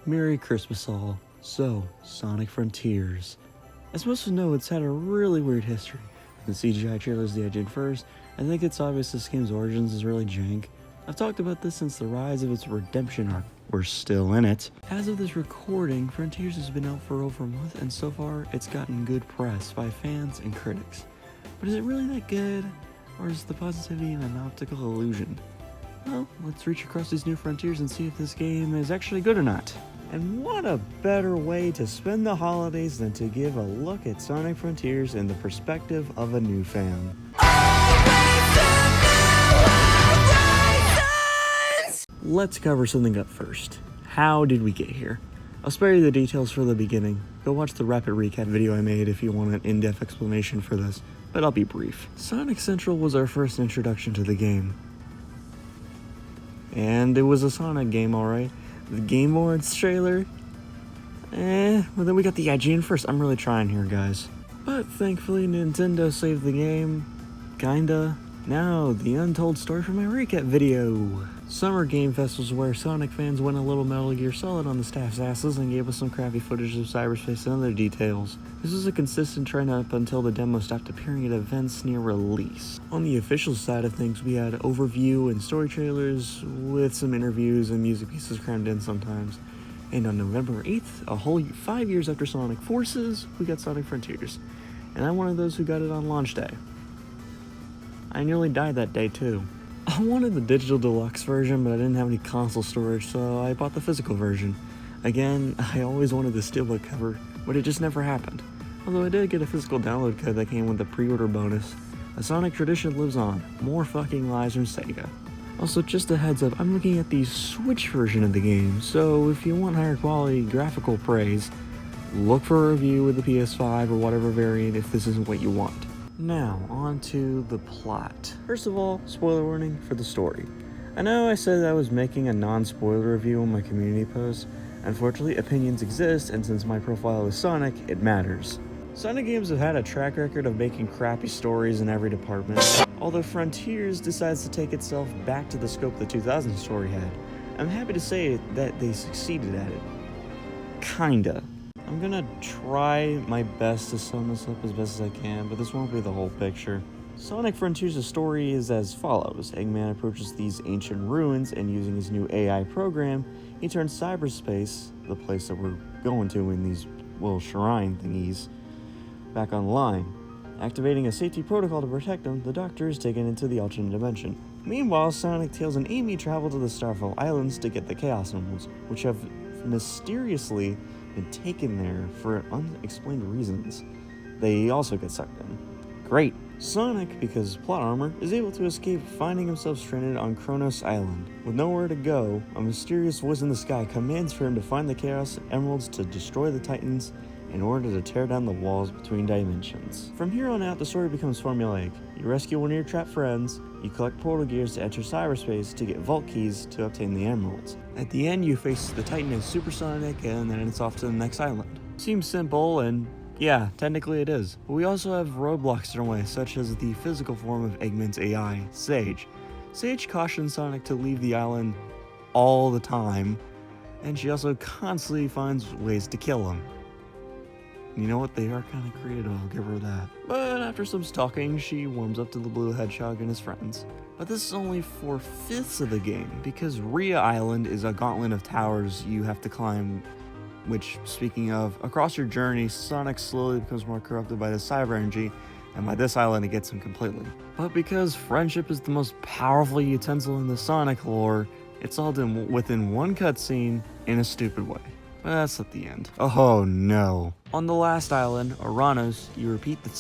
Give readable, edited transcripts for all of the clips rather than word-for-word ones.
Merry Christmas all. So, Sonic Frontiers. As most of know, it's had a really weird history. The CGI trailers the I did first, I think it's obvious this game's origins is really jank. I've talked about this since the rise of its redemption arc. We're still in it. As of this recording, Frontiers has been out for over a month, and so far it's gotten good press by fans and critics. But is it really that good? Or is the positivity an optical illusion? Well, let's reach across these new frontiers and see if this game is actually good or not. And what a better way to spend the holidays than to give a look at Sonic Frontiers in the perspective of a new fan. Let's cover something up first. How did we get here? I'll spare you the details for the beginning. Go watch the rapid recap video I made if you want an in-depth explanation for this, but I'll be brief. Sonic Central was our first introduction to the game. And it was a Sonic game, alright. The Game Awards trailer? Well then we got the IGN first. I'm really trying here, guys. But thankfully Nintendo saved the game. Kinda. Now, the untold story from my recap video. Summer Game Fest was where Sonic fans went a little Metal Gear Solid on the staff's asses and gave us some crappy footage of cyberspace and other details. This was a consistent trend up until the demo stopped appearing at events near release. On the official side of things, we had overview and story trailers with some interviews and music pieces crammed in sometimes. And on November 8th, a whole 5 years after Sonic Forces, we got Sonic Frontiers. And I'm one of those who got it on launch day. I nearly died that day too. I wanted the digital deluxe version, but I didn't have any console storage, so I bought the physical version. Again, I always wanted the steelbook cover, but it just never happened. Although I did get a physical download code that came with the pre-order bonus. A Sonic tradition lives on. More fucking lies from Sega. Also, just a heads up, I'm looking at the Switch version of the game, so if you want higher quality graphical praise, look for a review with the PS5 or whatever variant if this isn't what you want. Now, on to the plot. First of all, spoiler warning for the story. I know I said I was making a non-spoiler review on my community post. Unfortunately, opinions exist, and since my profile is Sonic, it matters. Sonic games have had a track record of making crappy stories in every department, although Frontiers decides to take itself back to the scope the 2000 story had. I'm happy to say that they succeeded at it. Kinda. I'm gonna try my best to sum this up as best as I can, but this won't be the whole picture. Sonic Frontiers' story is as follows. Eggman approaches these ancient ruins, and using his new AI program, he turns cyberspace, the place that we're going to in these little shrine thingies, back online. Activating a safety protocol to protect him, the Doctor is taken into the alternate dimension. Meanwhile, Sonic, Tails, and Amy travel to the Starfall Islands to get the Chaos Emeralds, which have mysteriously been taken there for unexplained reasons. They also get sucked in. Great. Sonic, because plot armor, is able to escape, finding himself stranded on Kronos Island. With nowhere to go, a mysterious voice in the sky commands for him to find the Chaos Emeralds to destroy the Titans in order to tear down the walls between dimensions. From here on out, the story becomes formulaic. You rescue one of your trapped friends, you collect portal gears to enter cyberspace to get vault keys to obtain the emeralds. At the end, you face the Titan as Super Sonic, and then it's off to the next island. Seems simple, and yeah, technically it is. But we also have roadblocks in our way, such as the physical form of Eggman's AI, Sage. Sage cautions Sonic to leave the island all the time, and she also constantly finds ways to kill him. You know what, they are kind of creative, I'll give her that. But after some stalking, she warms up to the Blue Hedgehog and his friends. But this is only 4/5 of the game, because Rhea Island is a gauntlet of towers you have to climb, which, speaking of, across your journey, Sonic slowly becomes more corrupted by the cyber energy, and by this island it gets him completely. But because friendship is the most powerful utensil in the Sonic lore, it's all done within one cutscene in a stupid way. But that's at the end. Oh no. On the last island, Oranos, you repeat the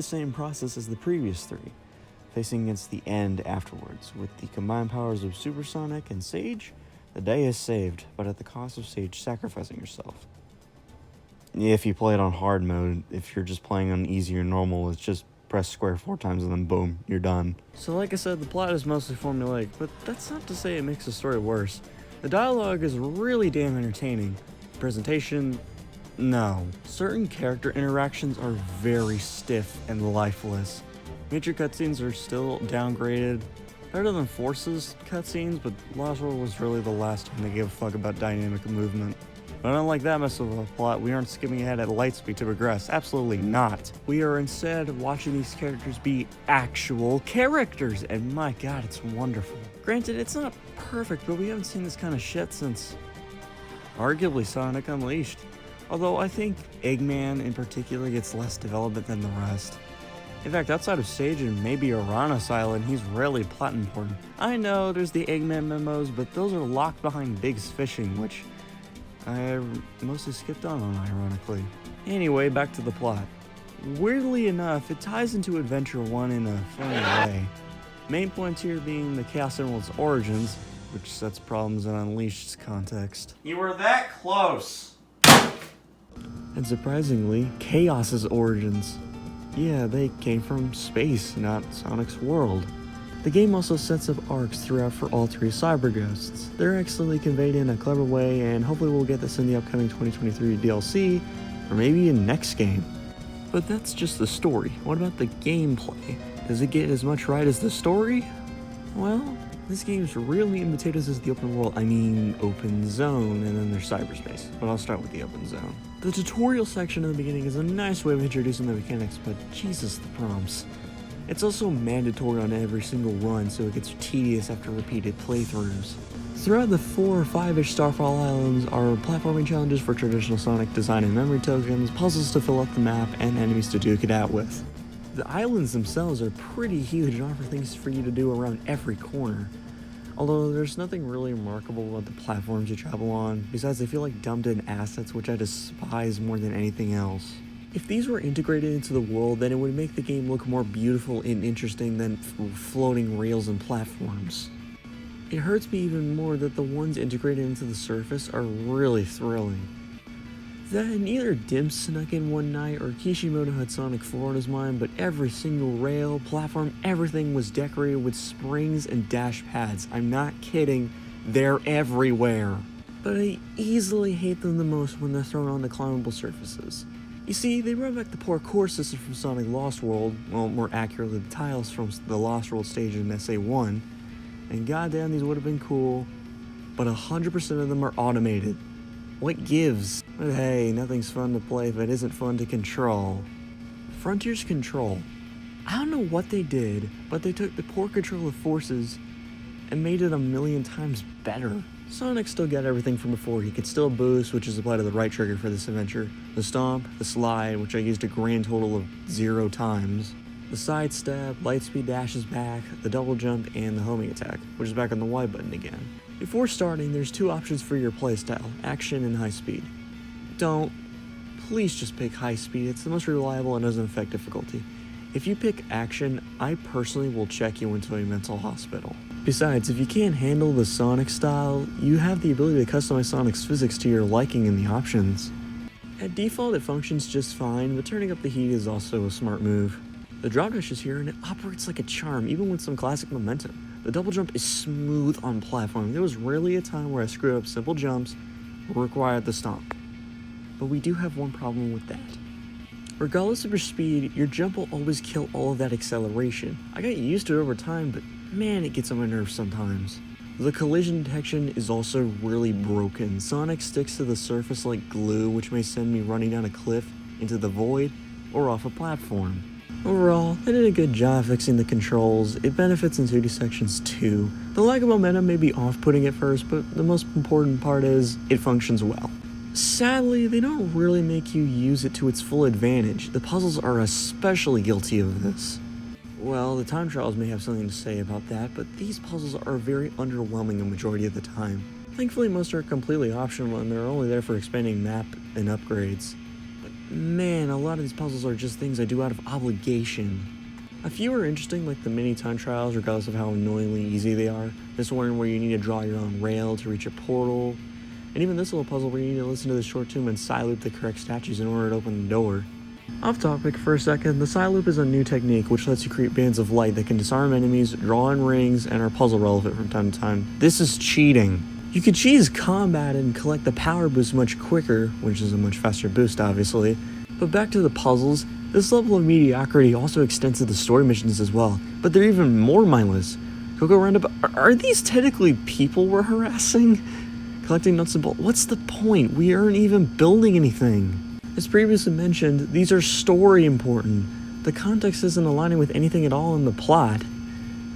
same process as the previous three, facing against the end afterwards. With the combined powers of Super Sonic and Sage, the day is saved, but at the cost of Sage sacrificing herself. If you play it on hard mode, if you're just playing on easy or normal, it's just press square 4 times and then boom, you're done. So like I said, the plot is mostly formulaic, but that's not to say it makes the story worse. The dialogue is really damn entertaining. Presentation, no. Certain character interactions are very stiff and lifeless. Major cutscenes are still downgraded, Better than Forces cutscenes, but Lost World was really the last time they gave a fuck about dynamic movement. But unlike that mess of a plot, we aren't skipping ahead at light speed to progress. Absolutely not. We are instead watching these characters be actual characters, and my god, it's wonderful. Granted, it's not perfect, but we haven't seen this kind of shit since arguably Sonic Unleashed. Although I think Eggman in particular gets less development than the rest. In fact, outside of Sage and maybe Uranus Island, he's rarely plot important. I know there's the Eggman memos, but those are locked behind Big's fishing, which I mostly skipped on ironically. Anyway, back to the plot. Weirdly enough, it ties into Adventure 1 in a funny way. Main points here being the Chaos Emerald's origins, which sets problems in Unleashed's context. You were that close! And surprisingly, Chaos's origins. Yeah, they came from space, not Sonic's world. The game also sets up arcs throughout for all three Cyber Ghosts. They're excellently conveyed in a clever way, and hopefully we'll get this in the upcoming 2023 DLC, or maybe in next game. But that's just the story. What about the gameplay? Does it get as much right as the story? Well, this game's real meat and potatoes is the open world, open zone, and then there's cyberspace. But I'll start with the open zone. The tutorial section in the beginning is a nice way of introducing the mechanics, but Jesus, the prompts. It's also mandatory on every single run, so it gets tedious after repeated playthroughs. Throughout the 4 or 5-ish Starfall Islands are platforming challenges for traditional Sonic design and memory tokens, puzzles to fill up the map, and enemies to duke it out with. The islands themselves are pretty huge and offer things for you to do around every corner. Although there's nothing really remarkable about the platforms you travel on, besides they feel like dumbed-in assets, which I despise more than anything else. If these were integrated into the world, then it would make the game look more beautiful and interesting than floating rails and platforms. It hurts me even more that the ones integrated into the surface are really thrilling. That neither Dim snuck in one night or Kishimoto had Sonic 4 on his mind, but every single rail, platform, everything was decorated with springs and dash pads. I'm not kidding, they're everywhere. But I easily hate them the most when they're thrown onto climbable surfaces. You see, they brought back the poor core system from Sonic Lost World, well, more accurately the tiles from the Lost World stage in SA1, and goddamn these would have been cool, but 100% of them are automated. What gives? But hey, nothing's fun to play if it isn't fun to control. Frontier's control. I don't know what they did, but they took the poor control of forces and made it a million times better. Sonic still got everything from before. He could still boost, which is applied to the right trigger for this adventure, the stomp, the slide, which I used a grand total of 0 times, the sidestep, lightspeed dashes back, the double jump, and the homing attack, which is back on the Y button again. Before starting, there's 2 options for your playstyle, action and high speed. Please just pick high speed, it's the most reliable and doesn't affect difficulty. If you pick action, I personally will check you into a mental hospital. Besides, if you can't handle the Sonic style, you have the ability to customize Sonic's physics to your liking in the options. At default, it functions just fine, but turning up the heat is also a smart move. The drop dash is here and it operates like a charm, even with some classic momentum. The double jump is smooth on platform. There was rarely a time where I screwed up simple jumps or required the stomp. But we do have one problem with that. Regardless of your speed, your jump will always kill all of that acceleration. I got used to it over time, but man, it gets on my nerves sometimes. The collision detection is also really broken. Sonic sticks to the surface like glue, which may send me running down a cliff, into the void, or off a platform. Overall, they did a good job fixing the controls. It benefits in 2D sections too. The lack of momentum may be off-putting at first, but the most important part is, it functions well. Sadly, they don't really make you use it to its full advantage. The puzzles are especially guilty of this. Well, the time trials may have something to say about that, but these puzzles are very underwhelming a majority of the time. Thankfully, most are completely optional and they're only there for expanding map and upgrades. But man, a lot of these puzzles are just things I do out of obligation. A few are interesting, like the mini time trials, regardless of how annoyingly easy they are. This one where you need to draw your own rail to reach a portal. And even this little puzzle where you need to listen to the short tune and side loop the correct statues in order to open the door. Off topic for a second, the side loop is a new technique which lets you create bands of light that can disarm enemies, draw in rings, and are puzzle relevant from time to time. This is cheating. You can cheese combat and collect the power boost much quicker, which is a much faster boost obviously. But back to the puzzles, this level of mediocrity also extends to the story missions as well, but they're even more mindless. He'll go around are these technically people we're harassing? Collecting nuts and bolts. What's the point? We aren't even building anything. As previously mentioned, these are story important. The context isn't aligning with anything at all in the plot.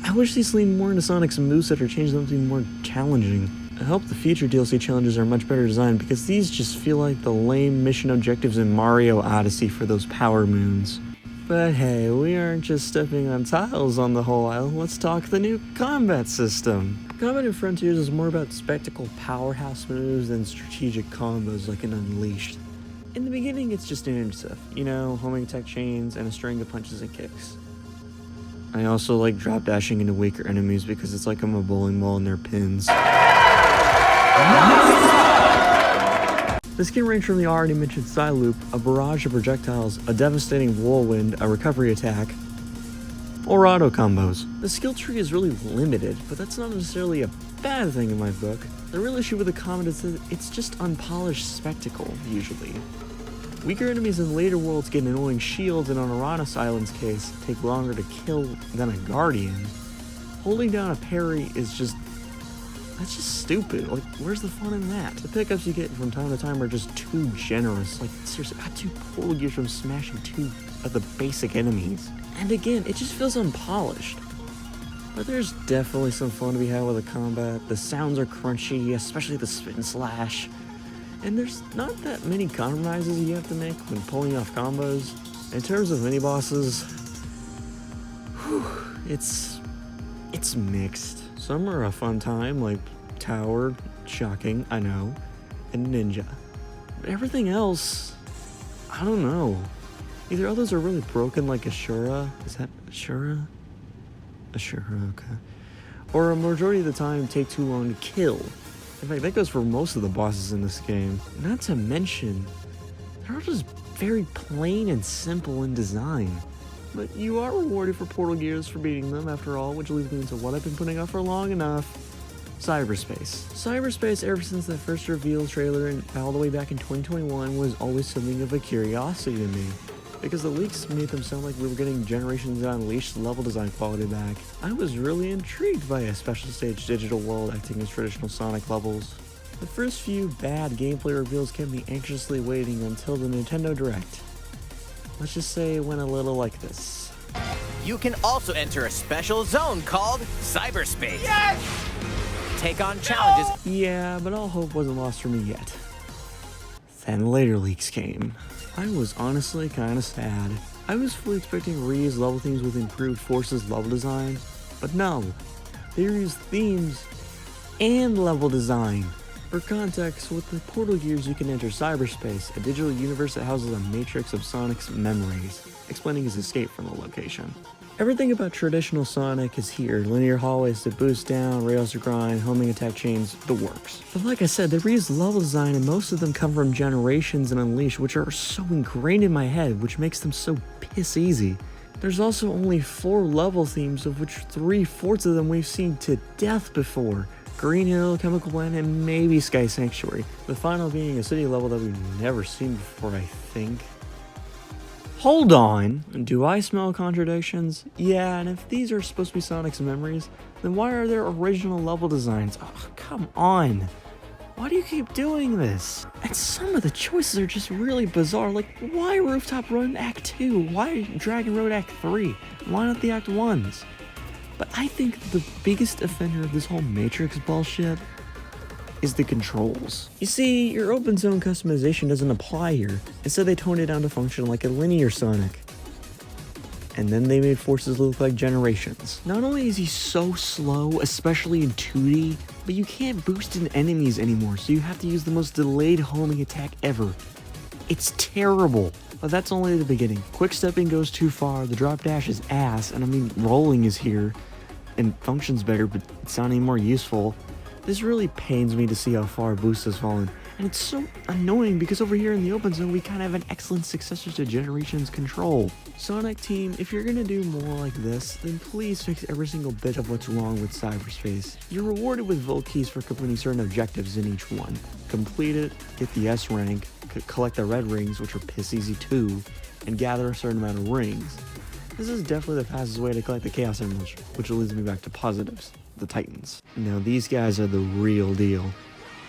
I wish these leaned more into Sonic's moveset or changed them to be more challenging. I hope the future DLC challenges are much better designed because these just feel like the lame mission objectives in Mario Odyssey for those power moons. But hey, we aren't just stepping on tiles on the whole island, let's talk the new combat system. Combat in Frontiers is more about spectacle powerhouse moves than strategic combos like in Unleashed. In the beginning, it's just ninja stuff, you know, homing attack chains and a string of punches and kicks. I also like drop dashing into weaker enemies because it's like I'm a bowling ball and they're pins. This can range from the already mentioned side loop, a barrage of projectiles, a devastating whirlwind, a recovery attack, or auto combos. The skill tree is really limited, but that's not necessarily a bad thing in my book. The real issue with the combat is that it's just unpolished spectacle, usually. Weaker enemies in later worlds get annoying shields, and on Uranus Island's case, take longer to kill than a Guardian. Holding down a parry is just... that's just stupid. Like, where's the fun in that? The pickups you get from time to time are just too generous. Like, seriously, I got 2 portal gears from smashing 2 of the basic enemies. And again, it just feels unpolished. But there's definitely some fun to be had with the combat. The sounds are crunchy, especially the spit and slash. And there's not that many compromises you have to make when pulling off combos. In terms of mini-bosses, it's mixed. Some are a fun time, like Tower, shocking, I know, and Ninja. But everything else, I don't know. Either others are really broken like Ashura, is that Ashura? Ashura, okay. Or a majority of the time take too long to kill. In fact, that goes for most of the bosses in this game. Not to mention, they're all just very plain and simple in design. But you are rewarded for portal gears for beating them, after all, which leads me into what I've been putting off for long enough. Cyberspace. Cyberspace, ever since that first reveal trailer and all the way back in 2021, was always something of a curiosity to me. Because the leaks made them sound like we were getting Generations Unleashed level design quality back. I was really intrigued by a special stage digital world acting as traditional Sonic levels. The first few bad gameplay reveals kept me anxiously waiting until the Nintendo Direct. Let's just say it went a little like this. You can also enter a special zone called Cyberspace. Yes! Take on challenges. Yeah, but all hope wasn't lost for me yet. Then later leaks came. I was honestly kinda sad. I was fully expecting reused level themes with improved Forces level design, but no. They reused themes and level design. For context, with the portal gears you can enter cyberspace, a digital universe that houses a matrix of Sonic's memories, explaining his escape from the location. Everything about traditional Sonic is here, linear hallways to boost down, rails to grind, homing attack chains, the works. But like I said, they reused level design and most of them come from Generations and Unleashed, which are so ingrained in my head, which makes them so piss easy. There's also only 4 level themes, of which 3/4 of them we've seen to death before. Green Hill, Chemical Blend, and maybe Sky Sanctuary. The final being a city level that we've never seen before, I think. Hold on, do I smell contradictions? Yeah, and if these are supposed to be Sonic's memories, then why are there original level designs? Oh, come on. Why do you keep doing this? And some of the choices are just really bizarre, like why Rooftop Road Act 2? Why Dragon Road Act 3? Why not the Act 1s? But I think the biggest offender of this whole Matrix bullshit is the controls. You see, your open zone customization doesn't apply here. Instead, they toned it down to function like a linear Sonic. And then they made Forces look like Generations. Not only is he so slow, especially in 2D, but you can't boost in enemies anymore, so you have to use the most delayed homing attack ever. It's terrible. But that's only the beginning. Quick stepping goes too far, the drop dash is ass, and I mean rolling is here and functions better, but it's not any more useful. This really pains me to see how far Boost has fallen, and it's so annoying because over here in the open zone we kind of have an excellent successor to Generations Control. Sonic Team, if you're gonna do more like this, then please fix every single bit of what's wrong with cyberspace. You're rewarded with Volt Keys for completing certain objectives in each one. Complete it, get the S rank, collect the red rings, which are piss easy too, and gather a certain amount of rings. This is definitely the fastest way to collect the Chaos Emeralds, which leads me back to positives, the Titans. Now these guys are the real deal,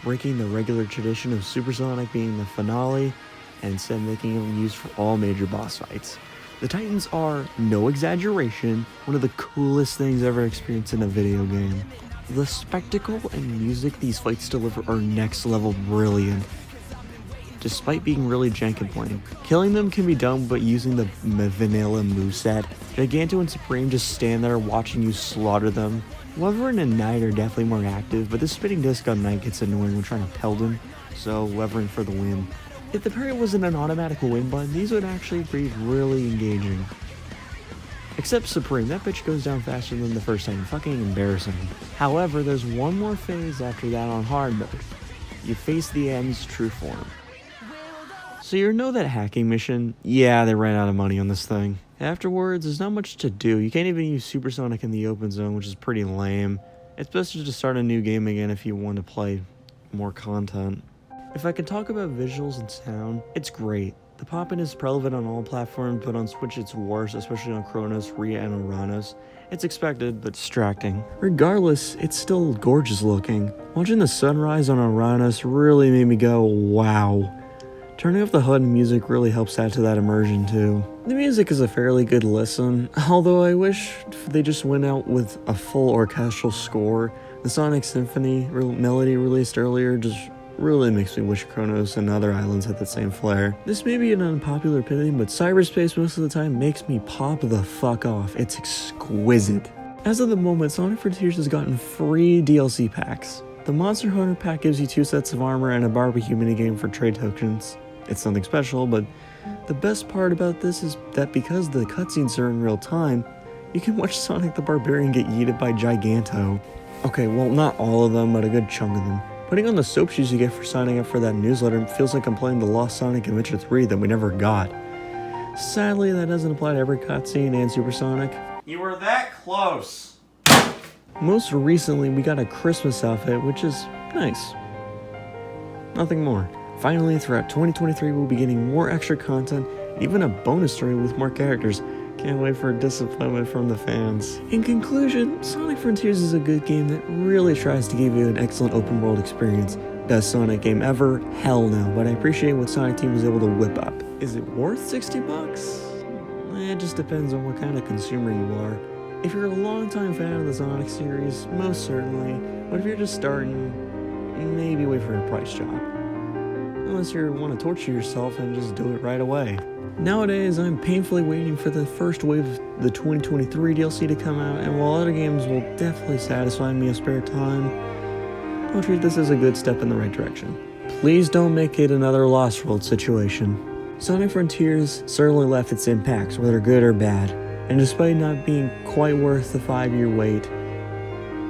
breaking the regular tradition of Supersonic being the finale, and instead making them used for all major boss fights. The Titans are, no exaggeration, one of the coolest things ever experienced in a video game. The spectacle and music these fights deliver are next level brilliant, despite being really jank and plain. Killing them can be done but using the vanilla moveset. Giganto and Supreme just stand there watching you slaughter them. Wyvern and Knight are definitely more active, but the spinning disc on Knight gets annoying when trying to pelt him, so Wyvern for the win. If the parry wasn't an automatic win button, these would actually be really engaging. Except Supreme, that bitch goes down faster than the first time, fucking embarrassing. However, there's one more phase after that on hard mode. You face the end's true form. So you know that hacking mission? Yeah, they ran out of money on this thing. Afterwards, there's not much to do. You can't even use Supersonic in the open zone, which is pretty lame. It's best to just start a new game again if you want to play more content. If I could talk about visuals and sound, it's great. The pop-in is prevalent on all platforms, but on Switch it's worse, especially on Chronos, Rhea, and Uranus. It's expected, but distracting. Regardless, it's still gorgeous looking. Watching the sunrise on Uranus really made me go, wow. Turning off the HUD and music really helps add to that immersion too. The music is a fairly good listen, although I wish they just went out with a full orchestral score. The Sonic Symphony melody released earlier just really makes me wish Chronos and other islands had the same flair. This may be an unpopular opinion, but cyberspace most of the time makes me pop the fuck off. It's exquisite. As of the moment, Sonic Frontiers has gotten free DLC packs. The Monster Hunter pack gives you 2 sets of armor and a barbecue minigame for trade tokens. It's nothing special, but the best part about this is that because the cutscenes are in real time, you can watch Sonic the Barbarian get yeeted by Giganto. Okay, well, not all of them, but a good chunk of them. Putting on the soap shoes you get for signing up for that newsletter feels like I'm playing the Lost Sonic Adventure 3 that we never got. Sadly, that doesn't apply to every cutscene and Supersonic. You were that close. Most recently, we got a Christmas outfit, which is nice. Nothing more. Finally, throughout 2023, we'll be getting more extra content, and even a bonus story with more characters. Can't wait for disappointment from the fans. In conclusion, Sonic Frontiers is a good game that really tries to give you an excellent open world experience. Best Sonic game ever? Hell no, but I appreciate what Sonic Team was able to whip up. Is it worth $60? It just depends on what kind of consumer you are. If you're a longtime fan of the Sonic series, most certainly, but if you're just starting, maybe wait for a price drop. Unless you want to torture yourself and just do it right away. Nowadays, I'm painfully waiting for the first wave of the 2023 DLC to come out, and while other games will definitely satisfy me in spare time, I'll treat this as a good step in the right direction. Please don't make it another Lost World situation. Sonic Frontiers certainly left its impacts, whether good or bad, and despite not being quite worth the 5-year wait,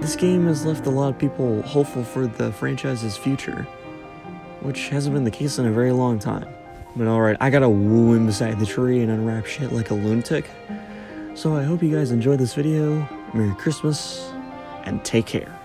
this game has left a lot of people hopeful for the franchise's future, which hasn't been the case in a very long time. But alright, I gotta woo him beside the tree and unwrap shit like a lunatic. So I hope you guys enjoyed this video. Merry Christmas, and take care.